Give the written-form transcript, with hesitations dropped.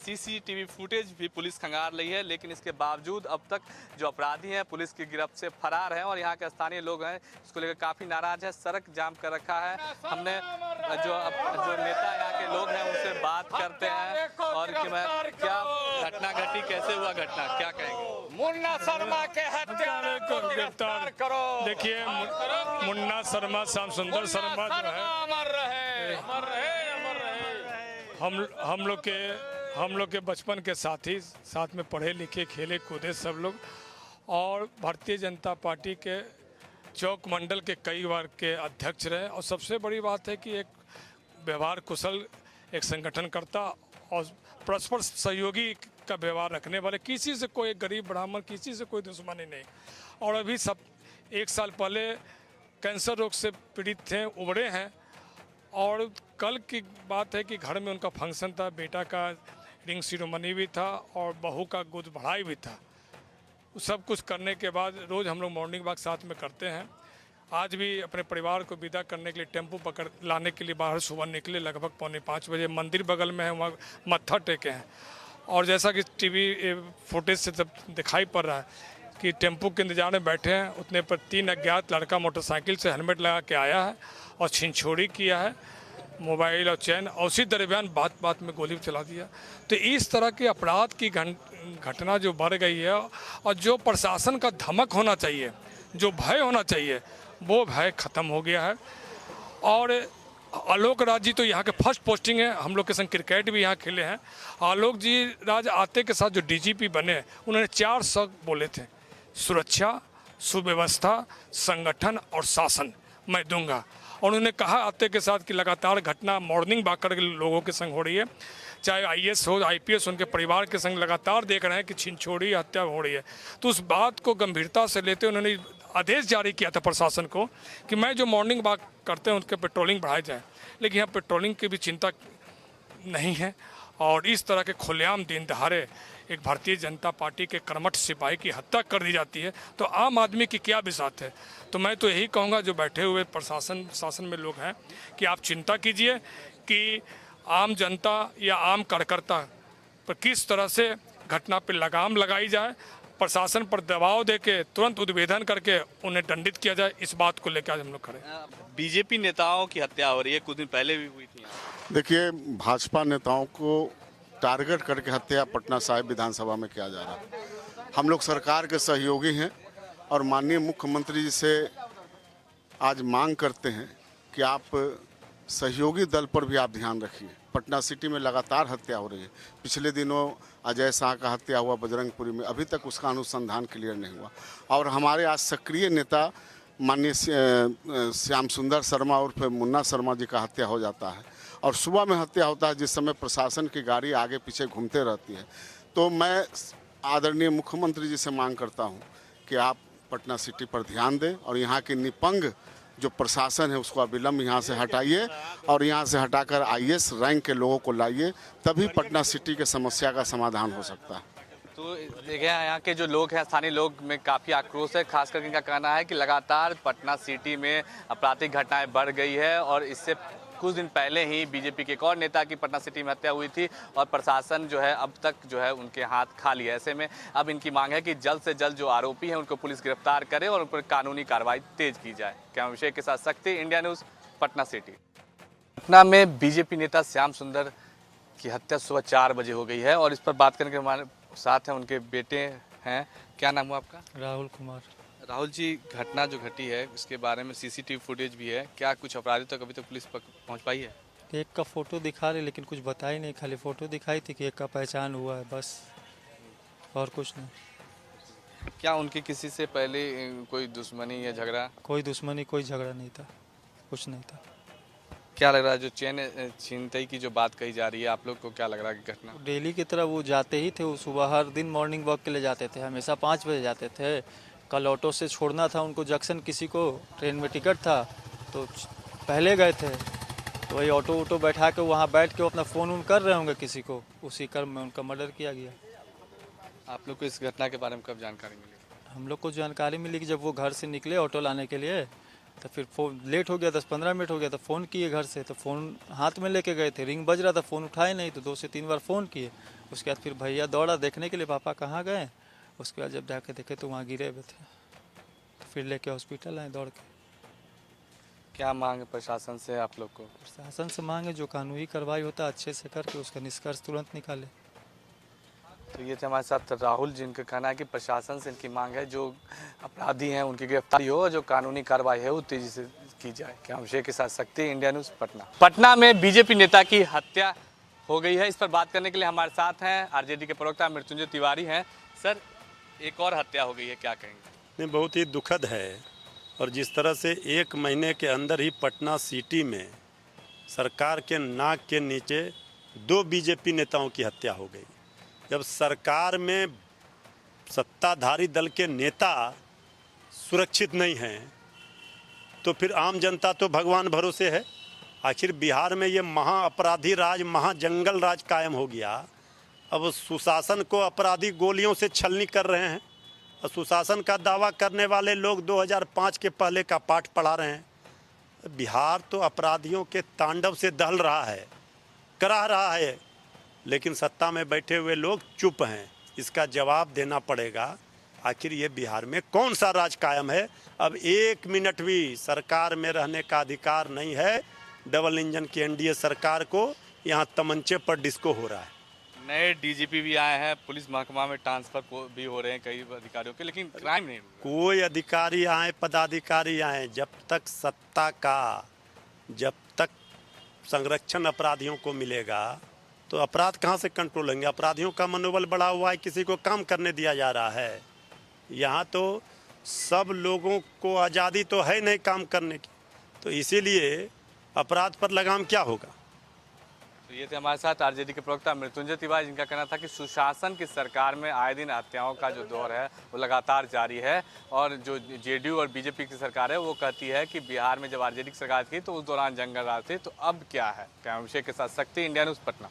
CCTV footage भी police खंगाल रही है, लेकिन इसके बावजूद अब तक जो अपराधी हैं पुलिस की गिरफ्त से फरार हैं और यहाँ के स्थानीय लोग हैं इसको लेकर काफ़ी नाराज है। सड़क जाम कर रखा है। हमने जो नेता यहाँ के लोग हैं उनसे बात करते हैं और कि मैं क्या घटना घटी, कैसे हुआ घटना, क्या कहेंगे। मुन्ना शर्मा के हत्यारे को गिरफ्तार करो। देखिए, मुन्ना शर्मा, श्याम सुंदर शर्मा जो है अमर रहे, अमर रहे, अमर रहे। हम लोग के बचपन के साथी, साथ में पढ़े लिखे खेले कूदे सब लोग, और भारतीय जनता पार्टी के चौक मंडल के कई बार के अध्यक्ष रहे। और सबसे बड़ी बात है कि एक व्यवहार कुशल एक संगठनकर्ता और परस्पर सहयोगी का व्यवहार रखने वाले, किसी से कोई गरीब ब्राह्मण किसी से कोई दुश्मनी नहीं। और अभी सब 1 साल पहले कैंसर रोग से पीड़ित थे, उबरे हैं। और कल की बात है कि घर में उनका फंक्शन था, बेटा का रिंग सेरेमनी भी था और बहू का गोद बढ़ाई भी था। सब कुछ करने के बाद रोज़ हम लोग मॉर्निंग वॉक साथ में करते हैं। आज भी अपने परिवार को विदा करने के लिए टेम्पो पकड़ लाने के लिए बाहर सुबह निकले, लगभग 4:45 बजे। मंदिर बगल में है, वहाँ मत्था टेके हैं। और जैसा कि टीवी फुटेज से जब दिखाई पड़ रहा है कि टेम्पो के इंतजार में बैठे हैं, उतने पर 3 अज्ञात लड़का मोटरसाइकिल से हेलमेट लगा के आया है और छीनछोड़ी किया है, मोबाइल और चैन, और उसी दरमियान बात बात में गोली चला दिया। तो इस तरह के अपराध की घटना जो बढ़ गई है, और जो प्रशासन का धमक होना चाहिए, जो भय होना चाहिए, वो भय ख़त्म हो गया है। और आलोक राज जी तो यहाँ के फर्स्ट पोस्टिंग है, हम लोग के संग क्रिकेट भी यहाँ खेले हैं। आलोक जी राज आते के साथ जो डीजीपी बने, उन्होंने 4 शब्द बोले थे: सुरक्षा, सुव्यवस्था, संगठन और शासन मैं दूंगा। और उन्होंने कहा आते के साथ कि लगातार घटना मॉर्निंग वॉक के लोगों के संग हो रही है, चाहे आईएएस हो, आईपीएस, उनके परिवार के संग लगातार देख रहे हैं कि छीनछोड़ी हत्या हो रही है। तो उस बात को गंभीरता से लेते उन्होंने आदेश जारी किया था प्रशासन को कि मैं जो मॉर्निंग वॉक करते हैं उनके पेट्रोलिंग बढ़ाई जाए। लेकिन यहाँ पेट्रोलिंग की भी चिंता नहीं है। और इस तरह के खुलेआम दिन दहाड़े एक भारतीय जनता पार्टी के कर्मठ सिपाही की हत्या कर दी जाती है, तो आम आदमी की क्या बिसात है। तो मैं तो यही कहूँगा जो बैठे हुए प्रशासन शासन में लोग हैं कि आप चिंता कीजिए कि आम जनता या आम कार्यकर्ता पर किस तरह से घटना पर लगाम लगाई जाए, प्रशासन पर दबाव देके तुरंत उद्भेदन करके उन्हें दंडित किया जाए। इस बात को लेकर आज हम लोग खड़े। बीजेपी नेताओं की हत्या हो रही है, कुछ दिन पहले भी हुई थी। देखिए, भाजपा नेताओं को टारगेट करके हत्या पटना साहिब विधानसभा में किया जा रहा है। हम लोग सरकार के सहयोगी हैं और माननीय मुख्यमंत्री जी से आज मांग करते हैं कि आप सहयोगी दल पर भी आप ध्यान रखिए। पटना सिटी में लगातार हत्या हो रही है। पिछले दिनों अजय शाह का हत्या हुआ बजरंगपुरी में, अभी तक उसका अनुसंधान क्लियर नहीं हुआ। और हमारे आज सक्रिय नेता माननीय श्याम सुंदर शर्मा उर्फ मुन्ना शर्मा जी का हत्या हो जाता है और सुबह में हत्या होता है, जिस समय प्रशासन की गाड़ी आगे पीछे घूमते रहती है। तो मैं आदरणीय मुख्यमंत्री जी से मांग करता हूं कि आप पटना सिटी पर ध्यान दें और यहाँ की निपंग जो प्रशासन है उसको अविलंब यहाँ से हटाइए और यहाँ से हटाकर आईएएस रैंक के लोगों को लाइए, तभी पटना सिटी के समस्या का समाधान हो सकता है। तो देखिए, यहाँ के जो लोग हैं, स्थानीय लोग में काफ़ी आक्रोश है। खास करके इनका कहना है कि लगातार पटना सिटी में आपराधिक घटनाएं बढ़ गई है और इससे कुछ दिन पहले ही बीजेपी के एक और नेता की पटना सिटी में हत्या हुई थी और प्रशासन जो है अब तक जो है उनके हाथ खाली है। ऐसे में अब इनकी मांग है कि जल्द से जल्द जो आरोपी हैं उनको पुलिस गिरफ्तार करे और उन पर कानूनी कार्रवाई तेज की जाए। कैमरा अभिषेक के साथ शक्ति, India news, Patna city. Patna में बीजेपी नेता श्याम सुंदर की हत्या सुबह 4 बजे हो गई है और इस पर बात करने के हमारे साथ हैं उनके बेटे हैं। क्या नाम हुआ आपका? राहुल कुमार। राहुल जी, घटना जो घटी है इसके बारे में सीसीटीवी फुटेज भी है, क्या कुछ अपराधी तक अभी तक पुलिस पहुंच पाई है? एक का फोटो दिखा रहे लेकिन कुछ बताई नहीं, खाली फोटो दिखाई थी कि एक का पहचान हुआ है, बस, और कुछ नहीं। क्या उनके किसी से पहले कोई दुश्मनी या झगड़ा? कोई दुश्मनी, कोई झगड़ा नहीं था, कुछ नहीं था। क्या लग रहा है जो चैन छीनताई की जो बात कही जा रही है, आप लोग को क्या लग रहा है कि घटना? डेली की तरह वो जाते ही थे, वो सुबह हर दिन मॉर्निंग वॉक के लिए जाते थे, हमेशा 5 बजे जाते थे। कल ऑटो से छोड़ना था उनको जंक्शन, किसी को ट्रेन में टिकट था तो पहले गए थे, तो वही ऑटो बैठा के वहाँ बैठ के वो अपना फ़ोन कर रहे होंगे किसी को, उसी क्रम में उनका मर्डर किया गया। आप लोग को इस घटना के बारे में कब जानकारी मिली? हम लोग को जानकारी मिली कि जब वो घर से निकले ऑटो लाने के लिए तो फिर फ़ोन लेट हो गया, 10-15 मिनट हो गया, तो फ़ोन किए घर से, तो फ़ोन हाथ में लेके गए थे, रिंग बज रहा था, फ़ोन उठाए नहीं, तो 2 से 3 बार फ़ोन किए। उसके बाद फिर भैया दौड़ा देखने के लिए पापा कहाँ गए। उसके बाद जब जाके देखे तो वहाँ गिरे हुए थे, तो फिर लेके हॉस्पिटल आए दौड़ के। क्या मांग है प्रशासन से आप लोग को? प्रशासन से मांगे जो कानूनी कार्रवाई होता है अच्छे से करके उसका निष्कर्ष तुरंत निकाले। तो ये थे हमारे साथ राहुल, जिनका कहना है कि प्रशासन से इनकी मांग है जो अपराधी हैं उनकी गिरफ्तारी हो, जो कानूनी कार्रवाई है वो तेजी से की जाए। क्या अभिषेक के साथ शक्ति, इंडिया न्यूज़, पटना। पटना में बीजेपी नेता की हत्या हो गई है। इस पर बात करने के लिए हमारे साथ हैं आरजेडी के प्रवक्ता मृत्युंजय तिवारी हैं। सर, एक और हत्या हो गई है, क्या कहेंगे? नहीं, बहुत ही दुखद है। और जिस तरह से 1 महीने के अंदर ही पटना सिटी में सरकार के नाक के नीचे 2 बीजेपी नेताओं की हत्या हो गई। जब सरकार में सत्ताधारी दल के नेता सुरक्षित नहीं हैं तो फिर आम जनता तो भगवान भरोसे है। आखिर बिहार में ये महाअपराधी राज, महाजंगल राज कायम हो गया। अब सुशासन को अपराधी गोलियों से छलनी कर रहे हैं और सुशासन का दावा करने वाले लोग 2005 के पहले का पाठ पढ़ा रहे हैं। बिहार तो अपराधियों के तांडव से दहल रहा है, कराह रहा है, लेकिन सत्ता में बैठे हुए लोग चुप हैं। इसका जवाब देना पड़ेगा। आखिर ये बिहार में कौन सा राज कायम है? अब 1 मिनट भी सरकार में रहने का अधिकार नहीं है डबल इंजन की एनडीए सरकार को। यहाँ तमंचे पर डिस्को हो रहा है। नए डीजीपी भी आए हैं, पुलिस महकमा में ट्रांसफर भी हो रहे हैं कई अधिकारियों के, लेकिन क्राइम नहीं हुआ। कोई अधिकारी आए, पदाधिकारी आए, जब तक सत्ता का, जब तक संरक्षण अपराधियों को मिलेगा तो अपराध कहाँ से कंट्रोल होंगे? अपराधियों का मनोबल बढ़ा हुआ है, किसी को काम करने दिया जा रहा है। यहाँ तो सब लोगों को आज़ादी तो है नहीं काम करने की, तो इसीलिए अपराध पर लगाम क्या होगा? तो ये थे हमारे साथ आरजेडी के प्रवक्ता मृत्युंजय तिवारी, जिनका कहना था कि सुशासन की सरकार में आए दिन हत्याओं का जो दौर है वो लगातार जारी है। और जो जेडीयू और बीजेपी की सरकार है वो कहती है कि बिहार में जब आरजेडी की सरकार थी तो उस दौरान जंगल राज थे, तो अब क्या है? क्या अभिषेक के साथ शक्ति, इंडिया न्यूज़, पटना।